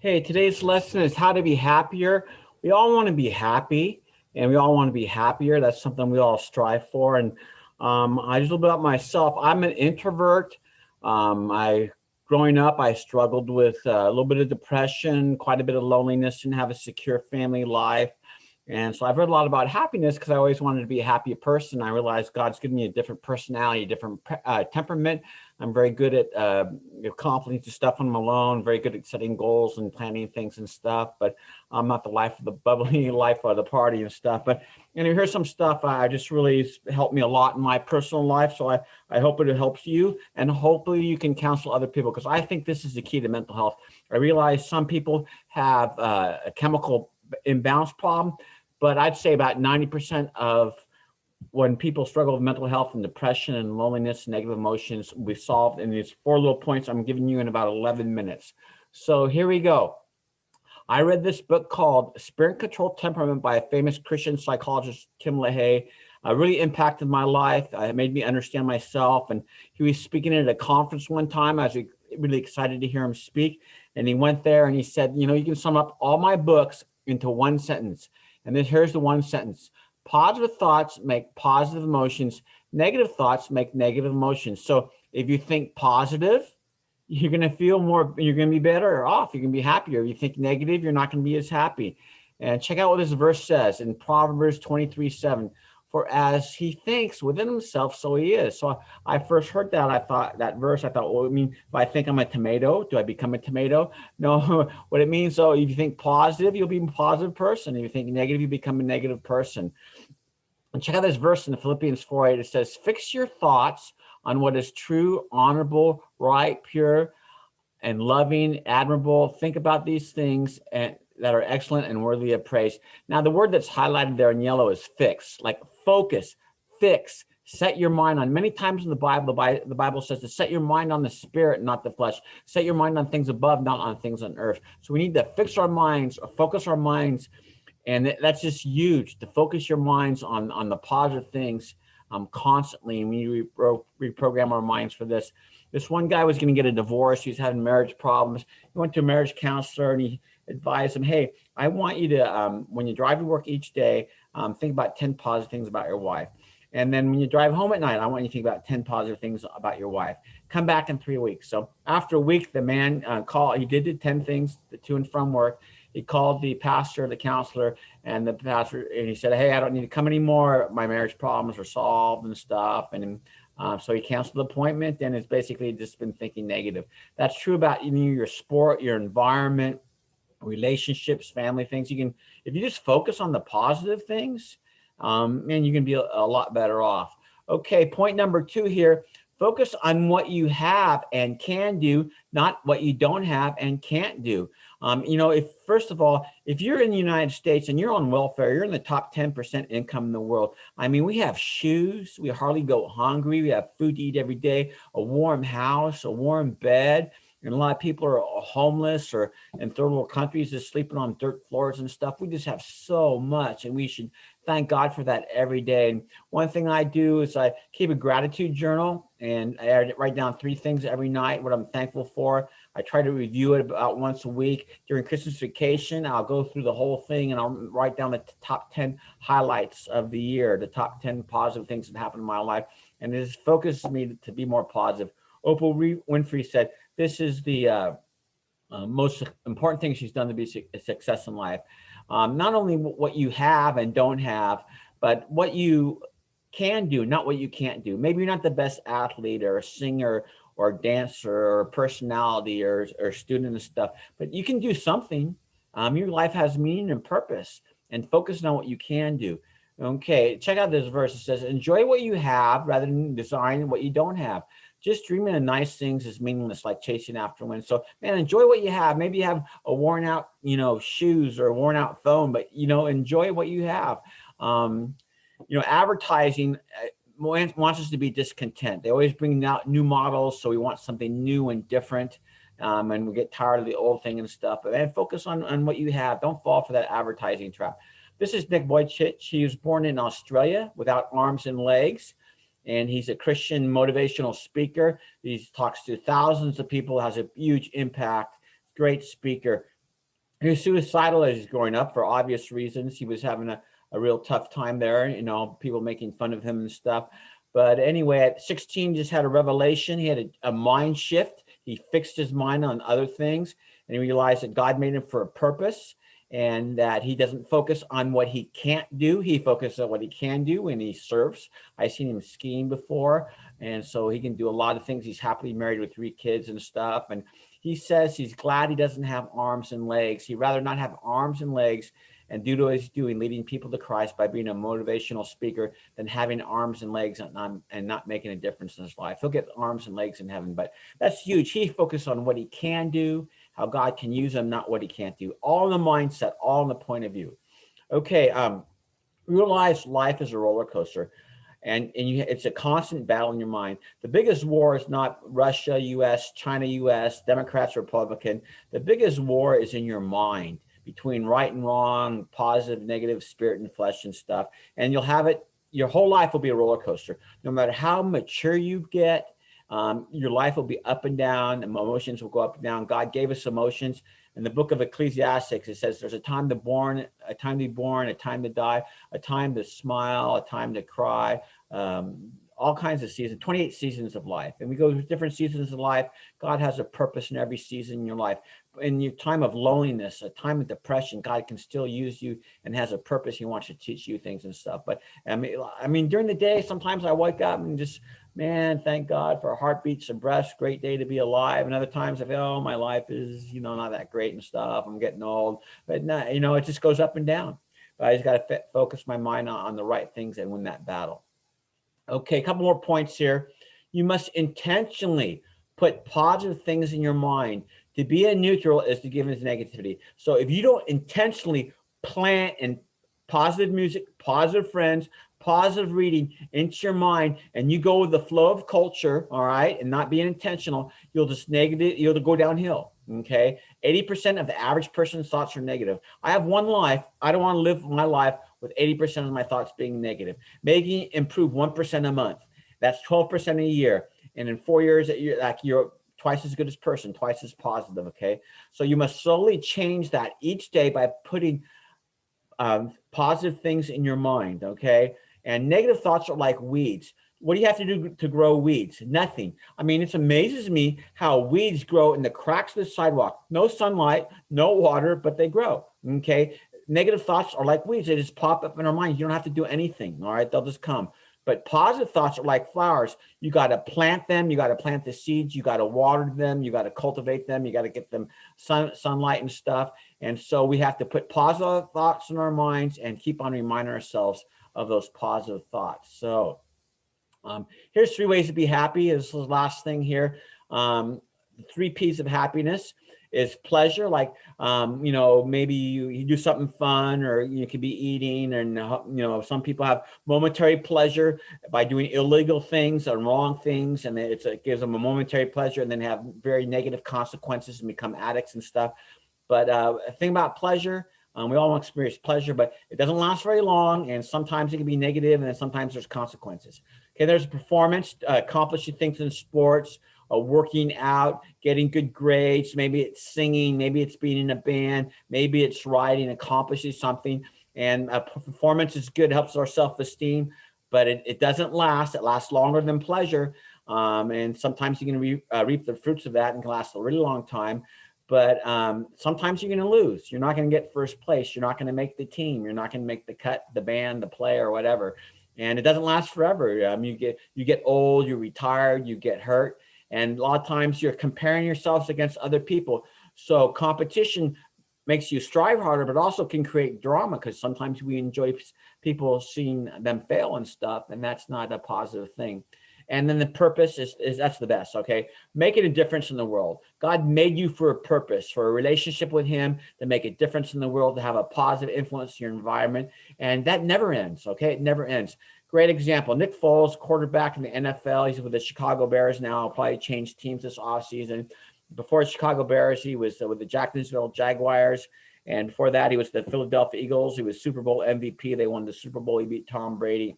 Hey, today's lesson is how to be happier. We all want to be happy and we all want to be happier. That's something we all strive for. And I just a little bit about myself. I'm an introvert. Growing up, I struggled with a little bit of depression, quite a bit of loneliness, didn't have a secure family life. And so I've read a lot about happiness because I always wanted to be a happy person. I realized God's given me a different personality, a different temperament. I'm very good at accomplishing stuff when I'm alone, very good at setting goals and planning things and stuff, but I'm not the life of the bubbly life of the party and stuff. But here's some stuff I just really helped me a lot in my personal life. So I hope it helps you, and hopefully you can counsel other people, because I think this is the key to mental health. I realize some people have a chemical imbalance problem, but I'd say about 90% of when people struggle with mental health and depression and loneliness, negative emotions, we solved in these 4 little points I'm giving you in about 11 minutes. So here we go. I read this book called Spirit Controlled Temperament by a famous Christian psychologist, Tim LaHaye. Really impacted my life. It made me understand myself. And he was speaking at a conference one time. I was really excited to hear him speak. And he went there and he said, you can sum up all my books into one sentence. And here's the one sentence. Positive thoughts make positive emotions. Negative thoughts make negative emotions. So if you think positive, you're going to feel more, you're going to be better off. You're going to be happier. If you think negative, you're not going to be as happy. And check out what this verse says in Proverbs 23:7. For as he thinks within himself, so he is. So I first heard that. I thought that verse, I thought, well, I mean, if I think I'm a tomato, do I become a tomato? No, what it means, so if you think positive, you'll be a positive person. If you think negative, you become a negative person. And check out this verse in the Philippians 4:8. It says, fix your thoughts on what is true, honorable, right, pure, and loving, admirable. Think about these things that are excellent and worthy of praise. Now, the word that's highlighted there in yellow is fix, like focus, fix, set your mind on. Many times in the Bible says to set your mind on the spirit, not the flesh. Set your mind on things above, not on things on earth. So we need to fix our minds, or focus our minds. And that's just huge, to focus your minds on the positive things constantly. And we reprogram our minds for this. This one guy was going to get a divorce. He was having marriage problems. He went to a marriage counselor and he advised him, hey, I want you to, when you drive to work each day, think about 10 positive things about your wife. And then when you drive home at night, I want you to think about 10 positive things about your wife. Come back in 3 weeks. So after a week, the man called. He did the 10 things to and from work. He called the pastor, the counselor, and the pastor, and he said, hey, I don't need to come anymore. My marriage problems are solved and stuff. And so he canceled the appointment, and it's basically just been thinking negative. That's true about your sport, your environment, relationships, family things. You can, if you just focus on the positive things, man, you can be a lot better off. Okay, point number 2 here. Focus on what you have and can do, not what you don't have and can't do. If first of all, if you're in the United States and you're on welfare, you're in the top 10% income in the world. I mean, we have shoes, we hardly go hungry, we have food to eat every day, a warm house, a warm bed. And a lot of people are homeless or in third world countries just sleeping on dirt floors and stuff. We just have so much, and we should thank God for that every day. And one thing I do is I keep a gratitude journal, and I write down 3 things every night, what I'm thankful for. I try to review it about once a week. During Christmas vacation, I'll go through the whole thing and I'll write down the top 10 highlights of the year, the top 10 positive things that happened in my life. And it just focuses me to be more positive. Oprah Winfrey said, this is the most important thing she's done to be a success in life. Not only what you have and don't have, but what you can do, not what you can't do. Maybe you're not the best athlete or a singer or dancer or personality or student and stuff, but you can do something. Your life has meaning and purpose, and focus on what you can do. Okay, check out this verse. It says, enjoy what you have rather than desiring what you don't have. Just dreaming of nice things is meaningless, like chasing after wind. So, man, enjoy what you have. Maybe you have a worn out, shoes or a worn out phone, but, enjoy what you have. Advertising wants us to be discontent. They always bring out new models, so we want something new and different, and we get tired of the old thing and stuff. But man, focus on what you have. Don't fall for that advertising trap. This is Nick Vujicic. He was born in Australia without arms and legs, and he's a Christian motivational speaker. He talks to thousands of people, has a huge impact, great speaker. He was suicidal as he's growing up for obvious reasons. He was having a real tough time there, people making fun of him and stuff. But anyway, at 16, just had a revelation. He had a mind shift. He fixed his mind on other things, and he realized that God made him for a purpose, and that he doesn't focus on what he can't do. He focuses on what he can do, and he surfs. I've seen him skiing before, and so he can do a lot of things. He's happily married with 3 kids and stuff. And he says he's glad he doesn't have arms and legs. He'd rather not have arms and legs and do what he's doing, leading people to Christ by being a motivational speaker, than having arms and legs and not making a difference in his life. He'll get arms and legs in heaven, but that's huge. He focused on what he can do, how God can use him, not what he can't do. All in the mindset, all in the point of view. Okay, realize life is a roller coaster. And it's a constant battle in your mind. The biggest war is not Russia, US, China, US, Democrats, Republican. The biggest war is in your mind, between right and wrong, positive, negative, spirit and flesh and stuff. And you'll have it, your whole life will be a roller coaster. No matter how mature you get, your life will be up and down, and emotions will go up and down. God gave us emotions. In the book of Ecclesiastes, it says there's a time to born, a time to be born, a time to die, a time to smile, a time to cry, all kinds of seasons, 28 seasons of life. And we go through different seasons of life. God has a purpose in every season in your life. In your time of loneliness, a time of depression, God can still use you and has a purpose. He wants to teach you things and stuff. But I mean, during the day, sometimes I wake up and just, man, thank God for heartbeats and breaths. Great day to be alive. And other times I feel, oh, my life is, not that great and stuff. I'm getting old. But no, it just goes up and down. But I just got to focus my mind on the right things and win that battle. Okay, a couple more points here. You must intentionally put positive things in your mind. To be a neutral is to give into negativity. So if you don't intentionally plant in positive music, positive friends, positive reading into your mind, and you go with the flow of culture, all right, and not being intentional, you'll go downhill. Okay, 80% of the average person's thoughts are negative. I have one life. I don't want to live my life with 80% of my thoughts being negative. Making improve 1% a month. That's 12% a year. And in 4 years, you're twice as good as person, twice as positive. Okay, so you must slowly change that each day by putting positive things in your mind. Okay, and negative thoughts are like weeds. What do you have to do to grow weeds? Nothing. I mean, it amazes me how weeds grow in the cracks of the sidewalk. No sunlight, no water, but they grow. Okay. Negative thoughts are like weeds. They just pop up in our mind. You don't have to do anything. All right. They'll just come. But positive thoughts are like flowers. You got to plant them. You got to plant the seeds. You got to water them. You got to cultivate them. You got to get them sunlight and stuff. And so we have to put positive thoughts in our minds and keep on reminding ourselves of those positive thoughts. So here's 3 ways to be happy. This is the last thing here. 3 P's of happiness is pleasure. Like, maybe you do something fun, or you could be eating, and, some people have momentary pleasure by doing illegal things or wrong things. And it gives them a momentary pleasure, and then have very negative consequences and become addicts and stuff. But a thing about pleasure, we all want to experience pleasure, but it doesn't last very long. And sometimes it can be negative, and then sometimes there's consequences. Okay, there's performance, accomplishing things in sports, working out, getting good grades. Maybe it's singing, maybe it's being in a band, maybe it's writing, accomplishing something. And performance is good, helps our self-esteem, but it doesn't last. It lasts longer than pleasure. And sometimes you can reap the fruits of that and can last a really long time. But sometimes you're going to lose. You're not going to get first place. You're not going to make the team. You're not going to make the cut, the band, the play, or whatever. And it doesn't last forever. You get old, you retire, you get hurt. And a lot of times you're comparing yourselves against other people. So competition makes you strive harder, but also can create drama, because sometimes we enjoy people seeing them fail and stuff. And that's not a positive thing. And then the purpose is that's the best. Okay. Making a difference in the world. God made you for a purpose, for a relationship with him, to make a difference in the world, to have a positive influence in your environment. And that never ends. Okay. It never ends. Great example. Nick Foles, quarterback in the NFL. He's with the Chicago Bears now. I'll probably change teams this offseason. Before Chicago Bears, he was with the Jacksonville Jaguars. And before that, he was the Philadelphia Eagles. He was Super Bowl MVP. They won the Super Bowl. He beat Tom Brady.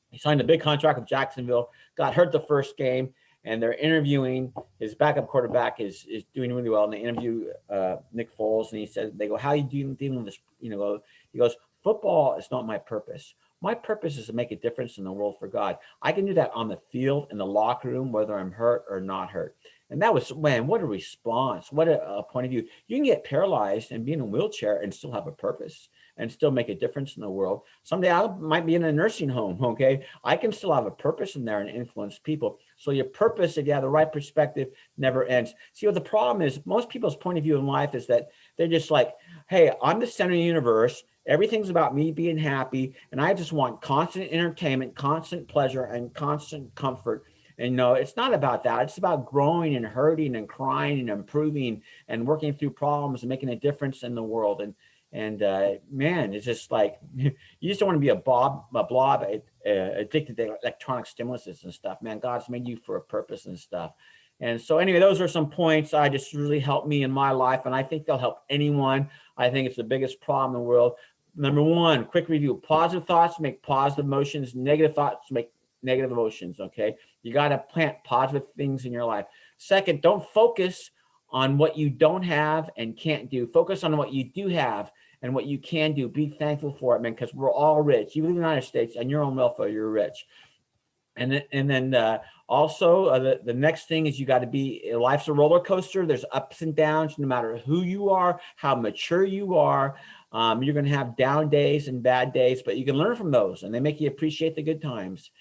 He signed a big contract with Jacksonville, got hurt the first game, and they're interviewing his backup quarterback is doing really well, and they interview Nick Foles, and he says, they go, "How are you dealing with this?" He goes, "Football is not my purpose. My purpose is to make a difference in the world for God. I can do that on the field, in the locker room, whether I'm hurt or not hurt." And that was, man, what a response. What a point of view. You can get paralyzed and be in a wheelchair and still have a purpose and still make a difference in the world. Someday I might be in a nursing home, okay? I can still have a purpose in there and influence people. So your purpose, if you have the right perspective, never ends. See, what the problem is, most people's point of view in life is that they're just like, hey, I'm the center of the universe. Everything's about me being happy. And I just want constant entertainment, constant pleasure, and constant comfort. And no, it's not about that. It's about growing and hurting and crying and improving and working through problems and making a difference in the world. And man, it's just like, you just don't want to be a blob addicted to electronic stimuluses and stuff. Man, God's made you for a purpose and stuff. And so anyway, those are some points I just really helped me in my life. And I think they'll help anyone. I think it's the biggest problem in the world. Number one, quick review: positive thoughts make positive emotions, negative thoughts make negative emotions. Okay. You got to plant positive things in your life. Second, don't focus on what you don't have and can't do. Focus on what you do have and what you can do. Be thankful for it, man, because we're all rich. You live in the United States, and your own welfare, you're rich. And then also the next thing is you got to be, life's a roller coaster. There's ups and downs, no matter who you are, how mature you are. You're going to have down days and bad days, but you can learn from those, and they make you appreciate the good times.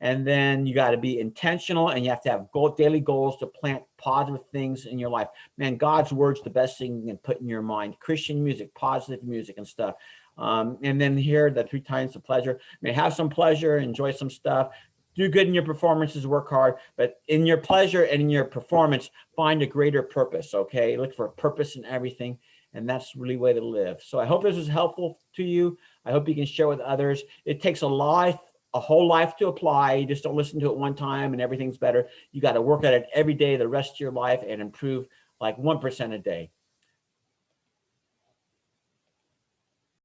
And then you got to be intentional, and you have to have daily goals to plant positive things in your life. Man, God's word's the best thing you can put in your mind. Christian music, positive music and stuff. And then here, the 3 times of pleasure. Have some pleasure, enjoy some stuff. Do good in your performances, work hard, but in your pleasure and in your performance, find a greater purpose, okay? Look for a purpose in everything, and that's really the way to live. So I hope this was helpful to you. I hope you can share with others. It takes a whole life to apply. You just don't listen to it one time and everything's better. You got to work at it every day, the rest of your life, and improve like 1% a day.